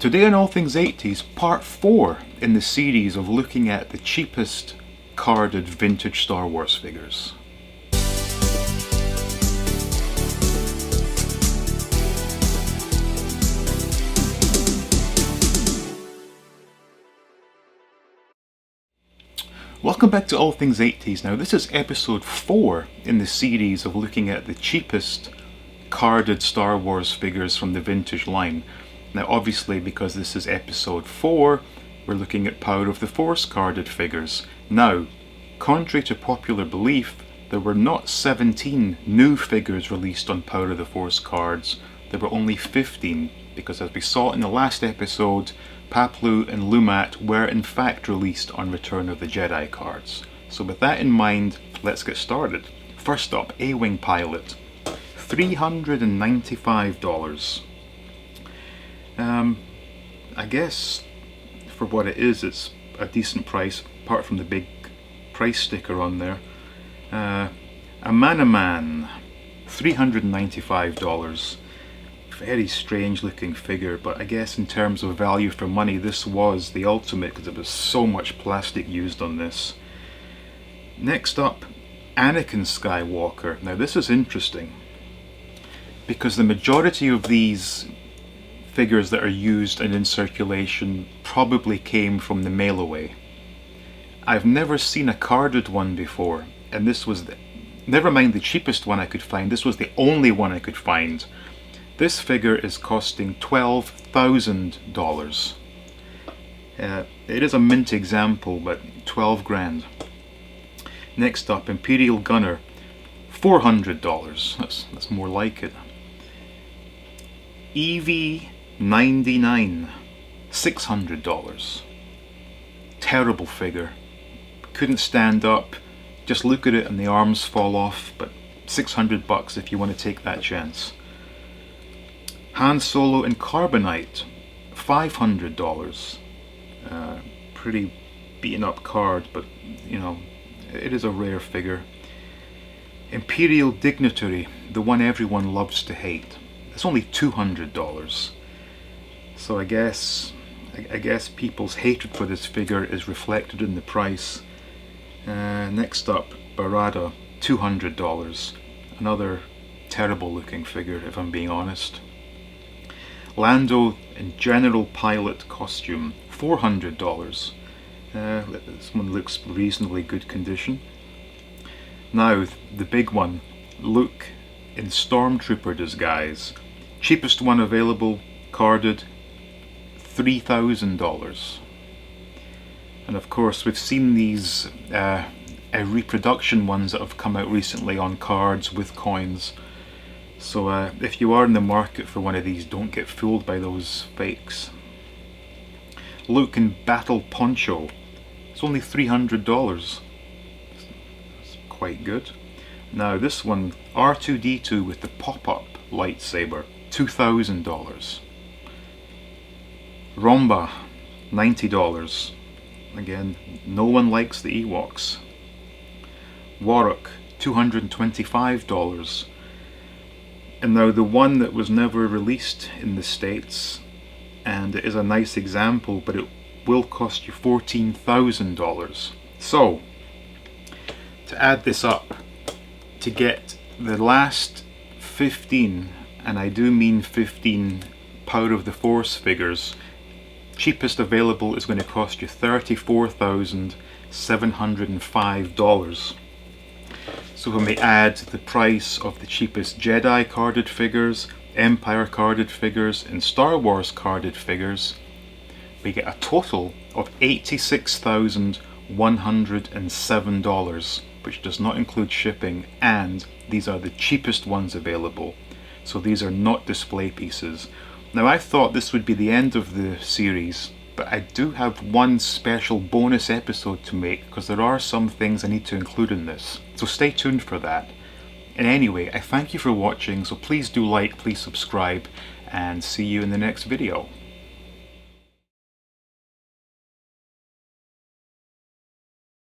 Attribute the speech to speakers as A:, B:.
A: Today on All Things 80s, part 4 in the series of looking at the cheapest carded vintage Star Wars figures. Welcome back to All Things 80s. Now this is episode 4 in the series of looking at the cheapest carded Star Wars figures from the vintage line. Now obviously, because this is episode 4, we're looking at Power of the Force carded figures. Now, contrary to popular belief, there were not 17 new figures released on Power of the Force cards. There were only 15, because as we saw in the last episode, Paplu and Lumat were in fact released on Return of the Jedi cards. So with that in mind, let's get started. First up, A-Wing Pilot, $395. I guess for what it is, it's a decent price, apart from the big price sticker on there. A Manaman, $395. Very strange looking figure, but I guess in terms of value for money, this was the ultimate because there was so much plastic used on this. Next up, Anakin Skywalker. Now this is interesting because the majority of these figures that are used and in circulation probably came from the mail away. I've never seen a carded one before, and this was never mind the cheapest one I could find, this was the only one I could find. This figure is costing $12,000. It is a mint example, but 12 grand. Next up, Imperial Gunner, $400. That's more like it. EV-99, $600. Terrible figure. Couldn't stand up. Just look at it and the arms fall off, but $600 if you want to take that chance. Han Solo in Carbonite, $500. Pretty beaten up card, but you know, it is a rare figure. Imperial Dignitary, the one everyone loves to hate. It's only $200. So I guess people's hatred for this figure is reflected in the price. Next up, Barada, $200. Another terrible looking figure, if I'm being honest. Lando in General Pilot costume, $400. This one looks reasonably good condition. Now the big one, Luke in Stormtrooper disguise. Cheapest one available, carded, $3,000. And of course we've seen these reproduction ones that have come out recently on cards with coins. So if you are in the market for one of these, don't get fooled by those fakes. Luke in Battle Poncho, it's only $300. That's quite good. Now this one, R2-D2 with the pop-up lightsaber, $2,000. Romba, $90. Again, no one likes the Ewoks. Warwick, $225. And now the one that was never released in the States, and it is a nice example, but it will cost you $14,000. So, to add this up, to get the last 15, and I do mean 15 Power of the Force figures, cheapest available is going to cost you $34,705. So when we add the price of the cheapest Jedi carded figures, Empire carded figures, and Star Wars carded figures, we get a total of $86,107, which does not include shipping, and these are the cheapest ones available. So these are not display pieces. Now I thought this would be the end of the series, but I do have one special bonus episode to make because there are some things I need to include in this. So stay tuned for that. And anyway, I thank you for watching, so please do like, please subscribe, and see you in the next video.